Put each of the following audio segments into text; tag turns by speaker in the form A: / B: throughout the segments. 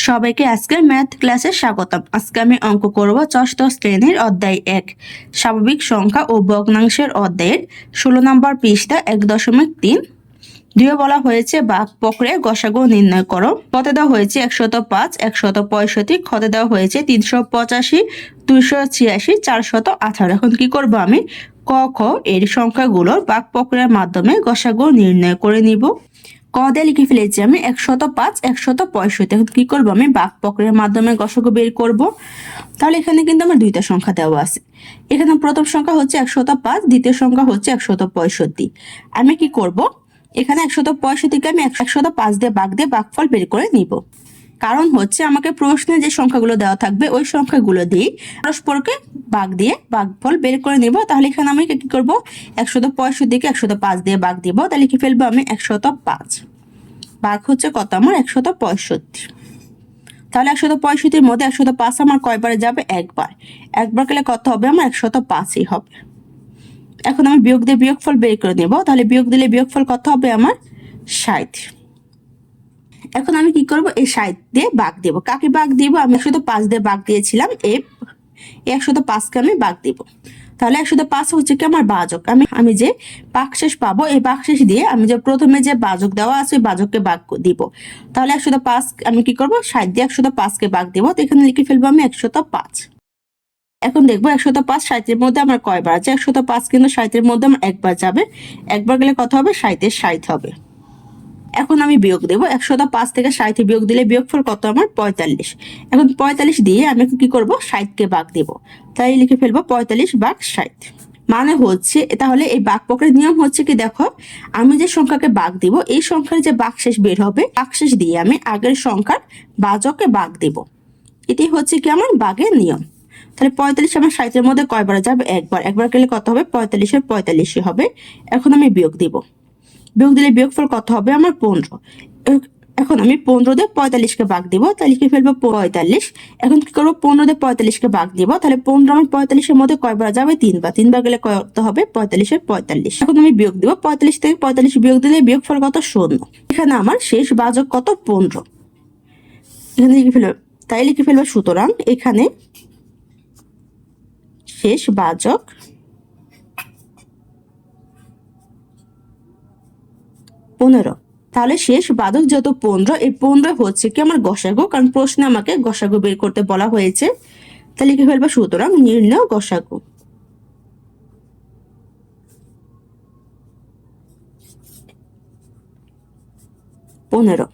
A: সবাইকে আজকের ম্যাথ ক্লাসে স্বাগতম। আজকে আমি অঙ্ক করব ষষ্ঠ শ্রেণীর অধ্যায় 1 স্বাভাবিক সংখ্যা ও ভগ্নাংশের অধ্যায়ের 16 নম্বর পৃষ্ঠা 1.3। দুইয়ে বলা হয়েছে ভাগ প্রক্রিয়ায় গসাগু নির্ণয় করো। পথে দেওয়া হয়েছে 105, 165, খতে দেওয়া হয়েছে 385, 286, 418। এখন কি করব আমি ক খ এর সংখ্যাগুলোর ভাগ প্রক্রিয়ার মাধ্যমে গসাগু নির্ণয় করে নিব। ক দিয়ে লিখে ফেলেছি আমি 105, 165। এখন কি করবো আমি ভাগ প্রক্রিয়ার মাধ্যমে গসাগু বের করব। তাহলে এখানে কিন্তু আমার দুইটা সংখ্যা দেওয়া আছে। এখানে প্রথম সংখ্যা হচ্ছে 105, দ্বিতীয় সংখ্যা হচ্ছে 165। আমি কি করব, এখানে 165কে আমি 105 দিয়ে ভাগফল বের করে নিব। কারণ হচ্ছে আমাকে প্রশ্নে যে সংখ্যাগুলো দেওয়া থাকবে ওই সংখ্যাগুলো দিয়ে পরস্পরকে ভাগ দিয়ে ভাগফল বের করে নিব। তাহলে এখানে আমি কি করব, 165কে 105 দিয়ে ভাগ দিব। তাহলে কি ফেলবো আমি 105 ভাগ হচ্ছে কত আমার 165। তাহলে 165 মধ্যে 105 আমার কয়বারে যাবে, একবার গেলে কত হবে আমার 105ই হবে। এখন আমি বিয়োগ দিয়ে বিয়োগফল বের করে নেব। তাহলে বিয়োগ দিলে বিয়োগফল কত হবে আমার 60। এখন আমি কি করব, এই 60 দিয়ে ভাগ দেব। কাকে ভাগ দিব, আমি 105 দিয়ে ভাগ দিয়েছিলাম, এই 105কে আমি ভাগ দিব। তাহলে 105 হচ্ছে কি আমার ভাজক। আমি যে ভাগশেষ পাবো, এই ভাগশেষ দিয়ে আমি যে প্রথমে যে ভাজক দেওয়া আছে ভাজককে ভাগ দিব। তাহলে 105 আমি কি করব, 60 দিয়ে 105কে ভাগ দিব। তো এখানে লিখে ফেলবো আমি 105। এখন দেখবো 105 60-এর মধ্যে আমার কয়বার আছে। 105 কিন্তু 60-এর মধ্যে আমার একবার যাবে, একবার গেলে কত হবে 60-এর 60 হবে। এখন আমি বিয়োগ দেব, 105 থেকে 60 বিয়োগ দিলে বিয়োগফল কত আমার 45। এখন 45 দিয়ে আমি কি করব, 60কে ভাগ দেব। তাই লিখে ফেলবো 45 ভাগ 60। মানে হচ্ছে তাহলে এই ভাগ প্রক্রিয়ার নিয়ম হচ্ছে কি, দেখো আমি যে সংখ্যাকে ভাগ দিব এই সংখ্যার যে ভাগশেষ বের হবে, ভাগশেষ দিয়ে আমি আগের সংখ্যার ভাজককে ভাগ দেব। এটি হচ্ছে কি আমার ভাগের নিয়ম। তাহলে 45 আমার 60-এর মধ্যে কয়বার যাবে, একবার গেলে কত হবে 45-এর 45 হবে। এখন আমি বিয়োগ দিব, বিয়োগ দিলে বিয়োগফল কত হবে আমার 15। এখন আমি 15 দিয়ে 45কে ভাগ দিব। তাহলে লিখে ফেলবো 45। এখন কি করবো, 15 দিয়ে 45কে ভাগ দিব। তাহলে 15 আমার 45-এর মধ্যে কয়বার যাবে, তিনবার গেলে কত হবে 45-এর 45। এখন আমি বিয়োগ দিব, 45 থেকে 45 বিয়োগ দিলে বিয়োগফল কত 0। এখানে আমার শেষ ভাজক কত 15। এখানে লিখে ফেলবো, তাই লিখে ফেলবো সুতরাং এখানে শেষ ভাজক 15। তাহলে শেষ ভাজক যত 15, এই 15 হচ্ছে কি আমার গসাগু, কারণ প্রশ্নে আমাকে গসাগু বের করতে বলা হয়েছে। তাহলে লিখে ফেলবো সুতরাং নির্ণয় গসাগু। পনেরো।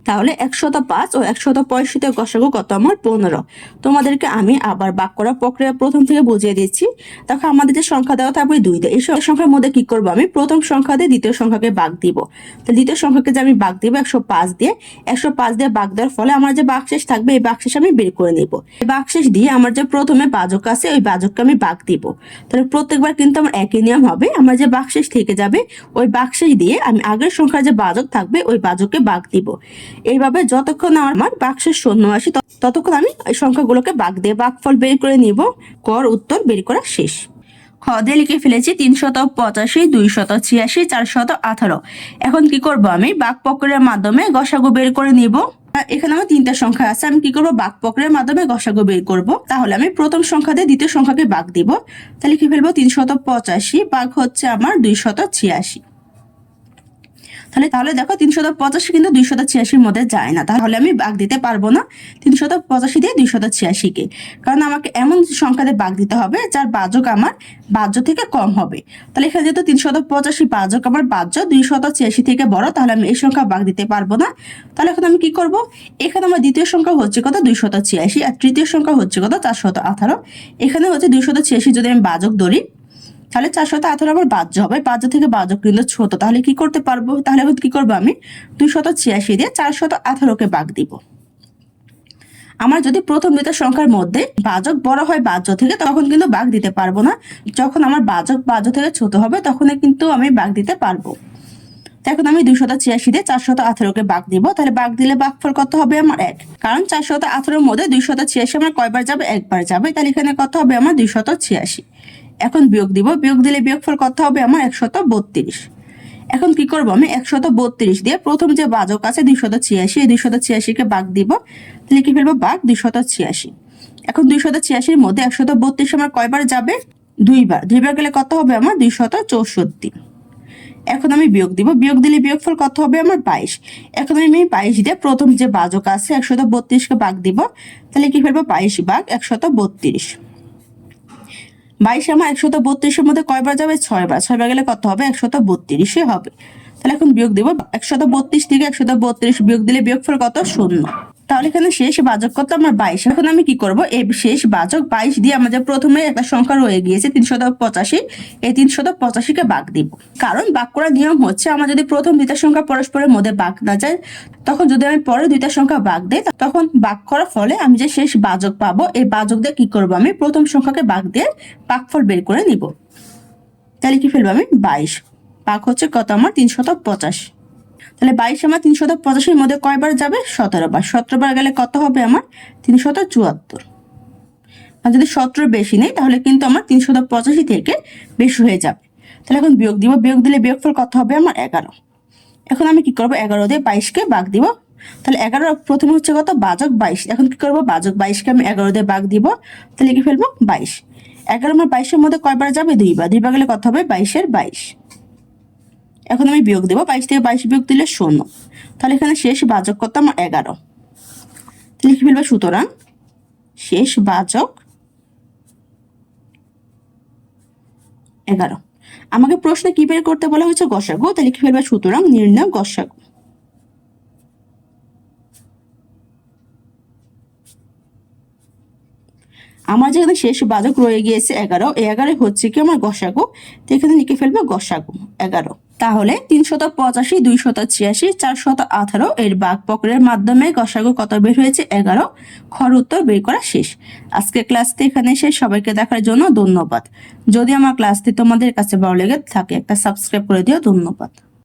A: তাহলে 105 ও 165 গসাগু কত আমার 15। তোমাদেরকে আমি আবার ভাগ করা প্রক্রিয়া প্রথম থেকে বুঝিয়ে দিচ্ছি। দেখো আমাদের যে সংখ্যা দেওয়া থাকবে 2 দিয়ে, এই সংখ্যার মধ্যে কি করবো, আমি প্রথম সংখ্যা দিয়ে দ্বিতীয় সংখ্যাকে ভাগ দিব। তো দ্বিতীয় সংখ্যাকে যে আমি ভাগ দিব 105 দিয়ে, 105 দিয়ে ভাগ দেওয়ার ফলে আমার যে ভাগশেষ থাকবে এই ভাগশেষ আমি বের করে নিব। এই ভাগশেষ দিয়ে আমার যে প্রথমে ভাজক আছে ওই ভাজককে আমি ভাগ দিব। তাহলে প্রত্যেকবার কিন্তু আমার একই নিয়ম হবে, আমার যে ভাগশেষ থেকে যাবে ওই ভাগশেষ দিয়ে আমি আগের সংখ্যার যে ভাজক থাকবে ওই ভাজককে ভাগ দিব। এইভাবে যতক্ষণ আমার ভাগশেষ 0 আসে ততক্ষণ আমি এই সংখ্যাগুলোকে ভাগ দিয়ে ভাগফল বের করে নিব। কর উত্তর বের করা শেষ। খ দিয়ে লিখে ফেলেছি 385, 286, 418। এখন কি করব, আমি ভাগ প্রক্রিয়ার মাধ্যমে গসাগু বের করে নিব। এখানে আমার 3টা সংখ্যা আছে, আমি কি করব, ভাগ প্রক্রিয়ার মাধ্যমে গসাগু বের করব। তাহলে আমি প্রথম সংখ্যা দিয়ে দ্বিতীয় সংখ্যাকে ভাগ দিব। তাহলে লিখে ফেলবো 385 ভাগ হচ্ছে আমার 286। তাহলে দেখো 385 কিন্তু 286-র মধ্যে যায় না, তাহলে আমি ভাগ দিতে পারবো না 385 দিয়ে 286-কে, কারণ আমাকে এমন সংখ্যাতে ভাগ দিতে হবে যার ভাজক আমার ভাজ্য থেকে কম হবে। তাহলে এখানে যেহেতু 385 ভাজক আমার ভাজ্য 286 থেকে বড়, তাহলে আমি এই সংখ্যা ভাগ দিতে পারবো না। তাহলে এখন আমি কি করব, এখানে আমার দ্বিতীয় সংখ্যা হচ্ছে কত 286 আর তৃতীয় সংখ্যা হচ্ছে কত 418। এখানে হচ্ছে 286 যদি আমি ভাজক ধরি তাহলে 418 আমার বাহ্য হবে, বাহ্য থেকে ভাজক কিন্তু ছোট। তাহলে কি করতে পারবো, তাহলে এখন কি করবো, আমি 286 দিয়ে 418-কে ভাগ দিব। আমার যদি প্রথম দুটো সংখ্যার মধ্যে ভাজক বড় হয় ভাজ্য থেকে তখন কিন্তু ভাগ দিতে পারবো না, যখন আমার ভাজক ভাজ্য থেকে ছোট হবে তখন কিন্তু আমি ভাগ দিতে পারবো। এখন আমি 286 দিয়ে 418-কে ভাগ দিব। তাহলে ভাগ দিলে ভাগফল কত হবে আমার 1, কারণ 418-র মধ্যে 286 আমার কয়বার যাবে, একবার যাবে। তাহলে এখানে কত হবে আমার 286। এখন বিয়োগ দিব, বিয়োগ দিলে বিয়োগফল কত হবে আমার 132। এখন কি করবো, আমি 132 দিয়ে প্রথম যে ভাজক আছে 286, এই 286কে ভাগ দিব, তাহলে কি ফেলবো ভাগ 286। এখন 286-র মধ্যে 132 আমার কয়বার যাবে, দুইবার গেলে কত হবে আমার 264। এখন আমি বিয়োগ দিব, বিয়োগ দিলে বিয়োগফল কত হবে আমার 22। এখন আমি 22 দিয়ে প্রথম যে ভাজক আছে 132কে ভাগ দিব, তাহলে কি ফেলবো 22 ভাগ 132। 22 আমার 132-এর মধ্যে কয়বার যাবে, 6বার, 6বার গেলে কত হবে 132 হবে। তাহলে এখন বিয়োগ দিব, 132 থেকে 132 বিয়োগ দিলে বিয়োগফল কত, 0। তাহলে এখানে শেষ ভাজক কত আমার 22। এখন আমি কি করব, এই শেষ ভাজক 22 দিয়ে আমাদের প্রথমে একটা সংখ্যা রয়ে গিয়েছে 385, এই 385কে ভাগ দিব। কারণ ভাগ করার নিয়ম হচ্ছে, আমার যদি প্রথম দুইটা সংখ্যা পরস্পরের মধ্যে ভাগ না যায়, তখন যদি আমি পরে দুইটা সংখ্যা ভাগ দেই, তখন ভাগ করার ফলে আমি যে শেষ ভাজক পাবো, এই ভাজক দিয়ে কি করব, আমি প্রথম সংখ্যাকে ভাগ দিয়ে ভাগফল বের করে নিব। তাহলে কি ফেলবো আমি 22 ভাগ হচ্ছে কত আমার 385। তাহলে 22 আমার 385-এর মধ্যে কয়বার যাবে, 17 বার। 17 বার গেলে কত হবে আমার 374। আর যদি 17 বেশি নেই তাহলে কিন্তু আমার 385 থেকে বেশি হয়ে যাবে। তাহলে এখন বিয়োগ দিব, বিয়োগ দিলে বিয়োগফল কত হবে আমার 11। এখন আমি কি করব, 11 দিয়ে 22কে ভাগ দিব। তাহলে 11 প্রথমে হচ্ছে কত, ভাজক 22। এখন কি করব, ভাজক 22কে আমি 11 দিয়ে ভাগ দিব, তাহলে কি ফেলবো 22। 11 আমার 22-এর মধ্যে কয়বার যাবে, দুইবার। দুইবার গেলে কত হবে 22-এর 22। এখন আমি বিয়োগ দেবো, 22 থেকে 22 বিয়োগ দিলে 0। তাহলে এখানে শেষ ভাজক কত আমার 11। লিখে ফেলবো, সুতরাং শেষ ভাজক 11। আমাকে প্রশ্নে কি বের করতে বলা হয়েছে, গসাগু। তাহলে লিখে ফেলবো, সুতরাং নির্ণয় গসাগু। আমার যেখানে শেষ ভাজক রয়ে গিয়েছে 11, এই 11 হচ্ছে কি আমার গসাগু। তো এখানে লিখে ফেলবো গসাগু 11। তাহলে 385, 286, 418 এর ভাগ প্রক্রিয়ার মাধ্যমে গসাগু কত বের হয়েছে, 11। খর উত্তর বের করা শেষ। আজকে ক্লাসটি এখানে শেষ। সবাইকে দেখার জন্য ধন্যবাদ। যদি আমার ক্লাসটি তোমাদের কাছে ভালো লেগে থাকে, একটা সাবস্ক্রাইব করে দিও। ধন্যবাদ।